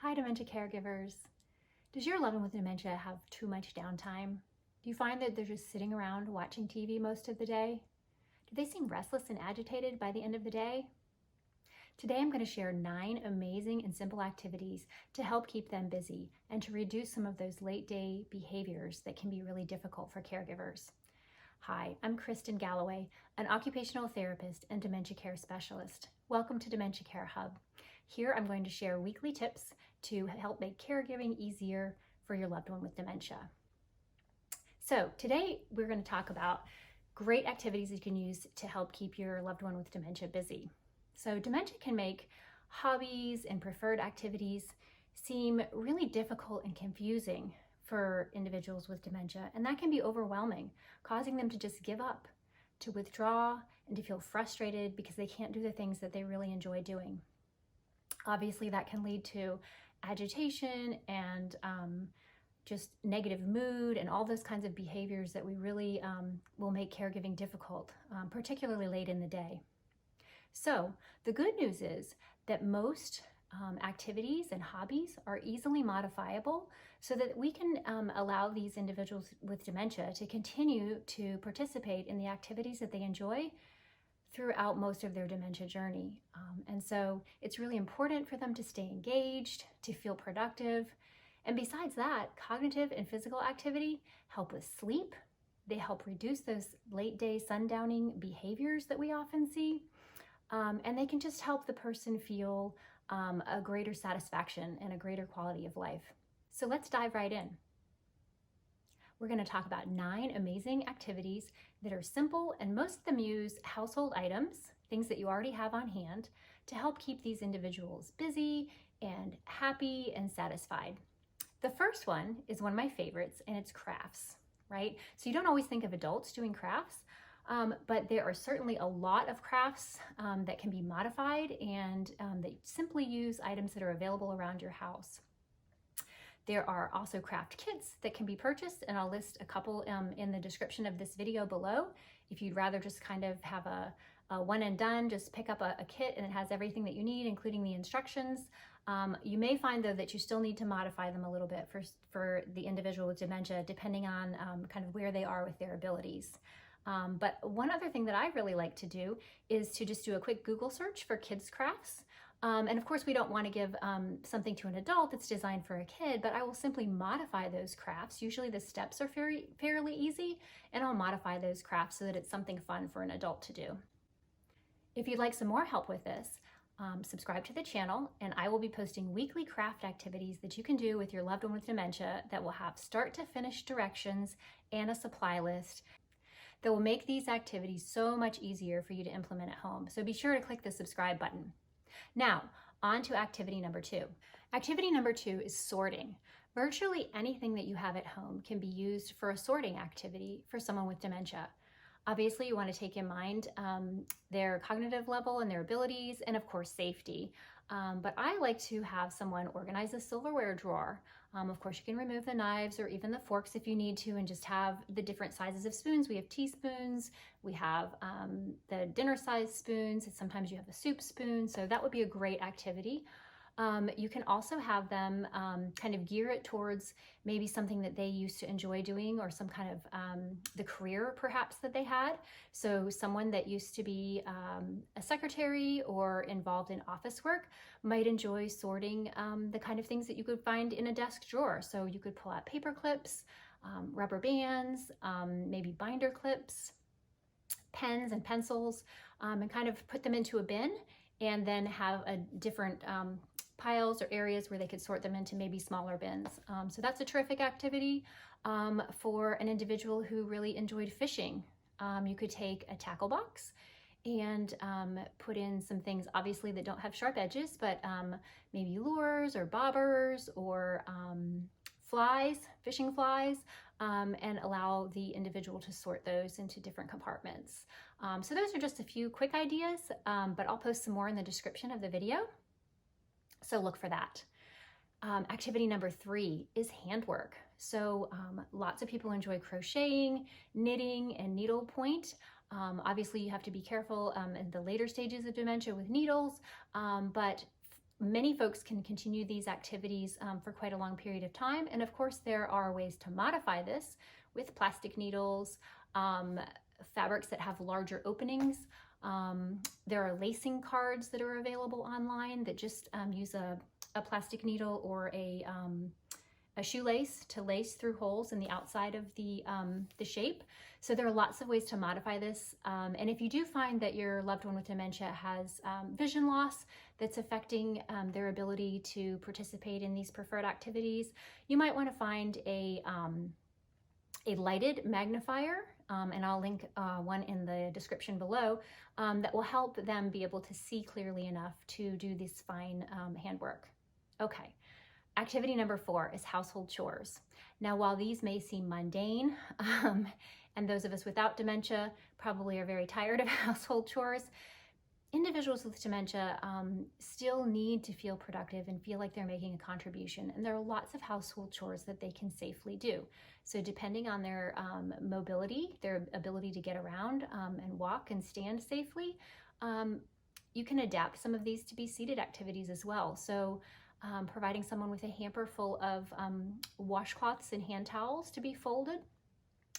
Hi, dementia caregivers. Does your loved one with dementia have too much downtime? Do you find that they're just sitting around watching TV most of the day? Do they seem restless and agitated by the end of the day? Today I'm going to share 9 amazing and simple activities to help keep them busy and to reduce some of those late day behaviors that can be really difficult for caregivers. Hi, I'm Kristen Galloway, an occupational therapist and dementia care specialist. Welcome to Dementia Care Hub. Here I'm going to share weekly tips to help make caregiving easier for your loved one with dementia. So today we're going to talk about great activities you can use to help keep your loved one with dementia busy. So dementia can make hobbies and preferred activities seem really difficult and confusing for individuals with dementia, and that can be overwhelming, causing them to just give up, to withdraw, and to feel frustrated because they can't do the things that they really enjoy doing. Obviously, that can lead to agitation and just negative mood and all those kinds of behaviors that we really will make caregiving difficult, particularly late in the day. So the good news is that most activities and hobbies are easily modifiable so that we can allow these individuals with dementia to continue to participate in the activities that they enjoy throughout most of their dementia journey. And so it's really important for them to stay engaged, to feel productive. And besides that, cognitive and physical activity help with sleep. They help reduce those late day sundowning behaviors that we often see. And they can just help the person feel a greater satisfaction and a greater quality of life. So let's dive right in. We're going to talk about 9 amazing activities that are simple, and most of them use household items, things that you already have on hand, to help keep these individuals busy and happy and satisfied. The first one is one of my favorites, and it's crafts, right? So you don't always think of adults doing crafts, but there are certainly a lot of crafts that can be modified and that simply use items that are available around your house. There are also craft kits that can be purchased, and I'll list a couple in the description of this video below. If you'd rather just kind of have a one and done, just pick up a kit and it has everything that you need, including the instructions. You may find though that you still need to modify them a little bit for the individual with dementia, depending on kind of where they are with their abilities. But one other thing that I really like to do is to just do a quick Google search for kids crafts. And of course, we don't want to give something to an adult that's designed for a kid, but I will simply modify those crafts. Usually the steps are fairly easy, and I'll modify those crafts so that it's something fun for an adult to do. If you'd like some more help with this, subscribe to the channel, and I will be posting weekly craft activities that you can do with your loved one with dementia that will have start to finish directions and a supply list that will make these activities so much easier for you to implement at home. So be sure to click the subscribe button. Now, on to activity number 2. Activity number 2 is sorting. Virtually anything that you have at home can be used for a sorting activity for someone with dementia. Obviously, you want to take in mind their cognitive level and their abilities, and of course, safety. But I like to have someone organize a silverware drawer. Of course, you can remove the knives or even the forks if you need to, and just have the different sizes of spoons. We have teaspoons, we have the dinner size spoons, and sometimes you have a soup spoon, so that would be a great activity. You can also have them kind of gear it towards maybe something that they used to enjoy doing, or some kind of the career perhaps that they had. So someone that used to be a secretary or involved in office work might enjoy sorting the kind of things that you could find in a desk drawer. So you could pull out paper clips, rubber bands, maybe binder clips, pens and pencils, and kind of put them into a bin, and then have a different piles or areas where they could sort them into maybe smaller bins. So that's a terrific activity for an individual who really enjoyed fishing. You could take a tackle box and put in some things, obviously, that don't have sharp edges, but maybe lures or bobbers or flies, fishing flies, and allow the individual to sort those into different compartments. So those are just a few quick ideas, but I'll post some more in the description of the video. So look for that. Activity number 3 is handwork. So lots of people enjoy crocheting, knitting, and needlepoint. Obviously, you have to be careful in the later stages of dementia with needles, but Many folks can continue these activities for quite a long period of time. And of course, there are ways to modify this with plastic needles, fabrics that have larger openings. There are lacing cards that are available online that just use a plastic needle or a shoelace to lace through holes in the outside of the shape. So there are lots of ways to modify this. And if you do find that your loved one with dementia has vision loss that's affecting their ability to participate in these preferred activities, you might want to find a lighted magnifier, and I'll link one in the description below, that will help them be able to see clearly enough to do this fine handwork. Okay. Activity number 4 is household chores. Now, while these may seem mundane, and those of us without dementia probably are very tired of household chores, individuals with dementia still need to feel productive and feel like they're making a contribution. And there are lots of household chores that they can safely do. So depending on their mobility, their ability to get around and walk and stand safely, you can adapt some of these to be seated activities as well. So providing someone with a hamper full of washcloths and hand towels to be folded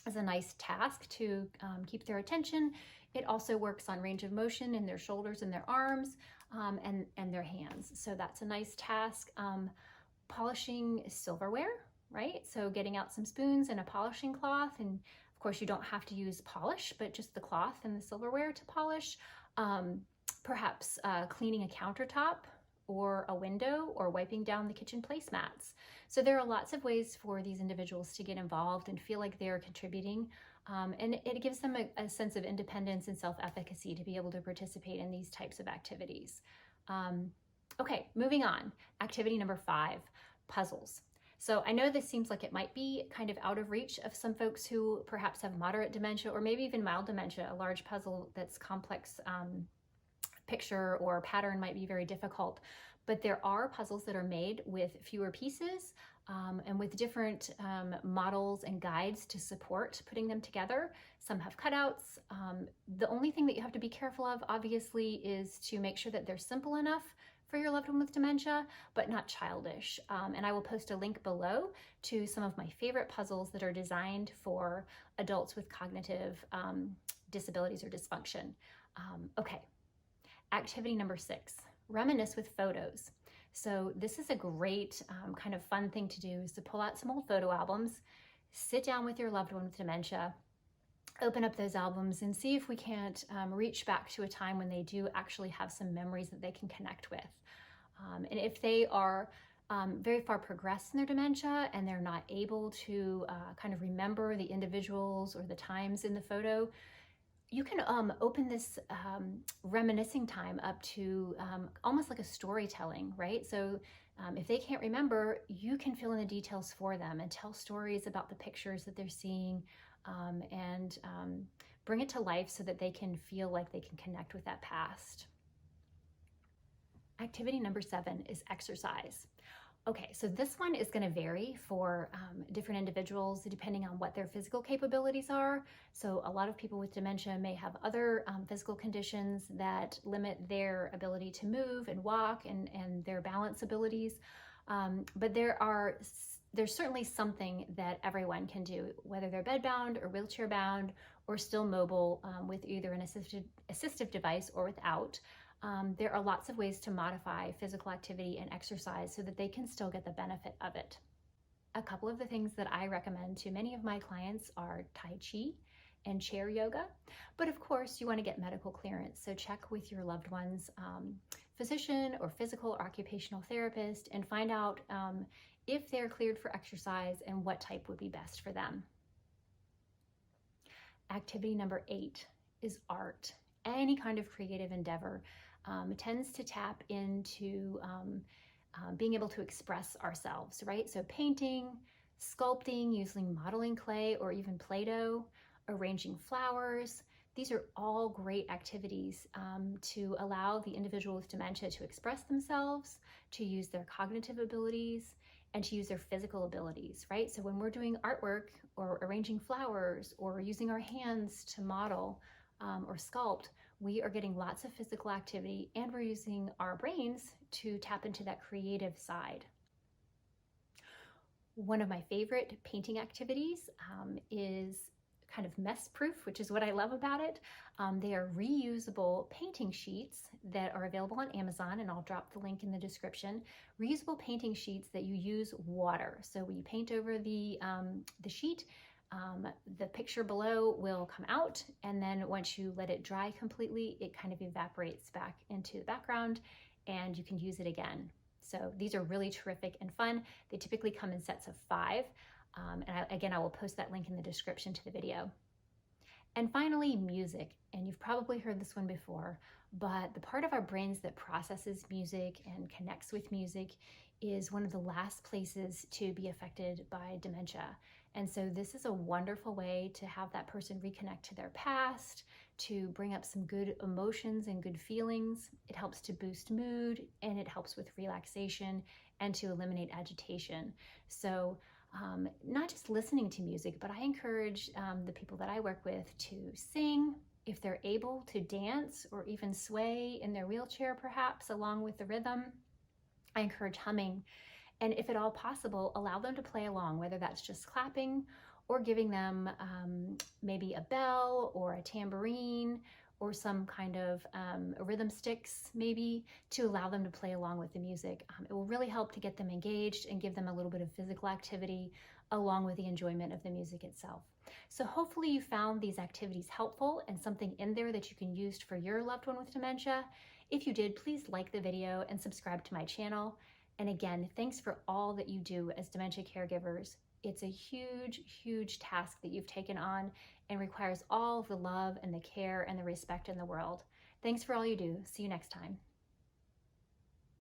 is a nice task to keep their attention. It also works on range of motion in their shoulders and their arms and their hands. So that's a nice task. Polishing silverware, right? So getting out some spoons and a polishing cloth. And of course, you don't have to use polish, but just the cloth and the silverware to polish. Perhaps cleaning a countertop or a window, or wiping down the kitchen placemats. So there are lots of ways for these individuals to get involved and feel like they're contributing. And it gives them a sense of independence and self-efficacy to be able to participate in these types of activities. Okay, moving on. Activity number 5, puzzles. So I know this seems like it might be kind of out of reach of some folks who perhaps have moderate dementia or maybe even mild dementia. A large puzzle that's complex picture or pattern might be very difficult, but there are puzzles that are made with fewer pieces and with different models and guides to support putting them together. Some have cutouts. The only thing that you have to be careful of, obviously, is to make sure that they're simple enough for your loved one with dementia, but not childish. And I will post a link below to some of my favorite puzzles that are designed for adults with cognitive disabilities or dysfunction. Okay. Activity number 6, reminisce with photos. So this is a great kind of fun thing to do, is to pull out some old photo albums, sit down with your loved one with dementia, open up those albums and see if we can't reach back to a time when they do actually have some memories that they can connect with. And if they are very far progressed in their dementia and they're not able to kind of remember the individuals or the times in the photo, you can open this reminiscing time up to almost like a storytelling, right? So if they can't remember, you can fill in the details for them and tell stories about the pictures that they're seeing and bring it to life so that they can feel like they can connect with that past. Activity number 7 is exercise. Okay, so this one is going to vary for different individuals depending on what their physical capabilities are. So a lot of people with dementia may have other physical conditions that limit their ability to move and walk and their balance abilities. But there's certainly something that everyone can do, whether they're bedbound or wheelchair bound or still mobile with either an assistive device or without. There are lots of ways to modify physical activity and exercise so that they can still get the benefit of it. A couple of the things that I recommend to many of my clients are Tai Chi and chair yoga. But of course, you want to get medical clearance. So check with your loved one's physician or physical or occupational therapist and find out if they're cleared for exercise and what type would be best for them. Activity number 8 is art. Any kind of creative endeavor tends to tap into being able to express ourselves, right? So painting, sculpting, using modeling clay or even Play-Doh, arranging flowers. These are all great activities to allow the individual with dementia to express themselves, to use their cognitive abilities, and to use their physical abilities, right? So when we're doing artwork or arranging flowers or using our hands to model or sculpt, we are getting lots of physical activity and we're using our brains to tap into that creative side. One of my favorite painting activities is kind of mess proof, which is what I love about it. They are reusable painting sheets that are available on Amazon, and I'll drop the link in the description. Reusable painting sheets that you use water. So when you paint over the sheet, the picture below will come out, and then once you let it dry completely, it kind of evaporates back into the background and you can use it again. So these are really terrific and fun. They typically come in sets of 5. Again, I will post that link in the description to the video. And finally, music. And you've probably heard this one before, but the part of our brains that processes music and connects with music is one of the last places to be affected by dementia. And so this is a wonderful way to have that person reconnect to their past, to bring up some good emotions and good feelings. It helps to boost mood, and it helps with relaxation and to eliminate agitation. So not just listening to music, but I encourage the people that I work with to sing, if they're able to dance or even sway in their wheelchair perhaps along with the rhythm. I encourage humming, and if at all possible, allow them to play along, whether that's just clapping or giving them maybe a bell or a tambourine or some kind of rhythm sticks maybe, to allow them to play along with the music. It will really help to get them engaged and give them a little bit of physical activity along with the enjoyment of the music itself. So hopefully you found these activities helpful and something in there that you can use for your loved one with dementia. If you did, please like the video and subscribe to my channel. And again, thanks for all that you do as dementia caregivers. It's a huge, huge task that you've taken on and requires all of the love and the care and the respect in the world. Thanks for all you do. See you next time.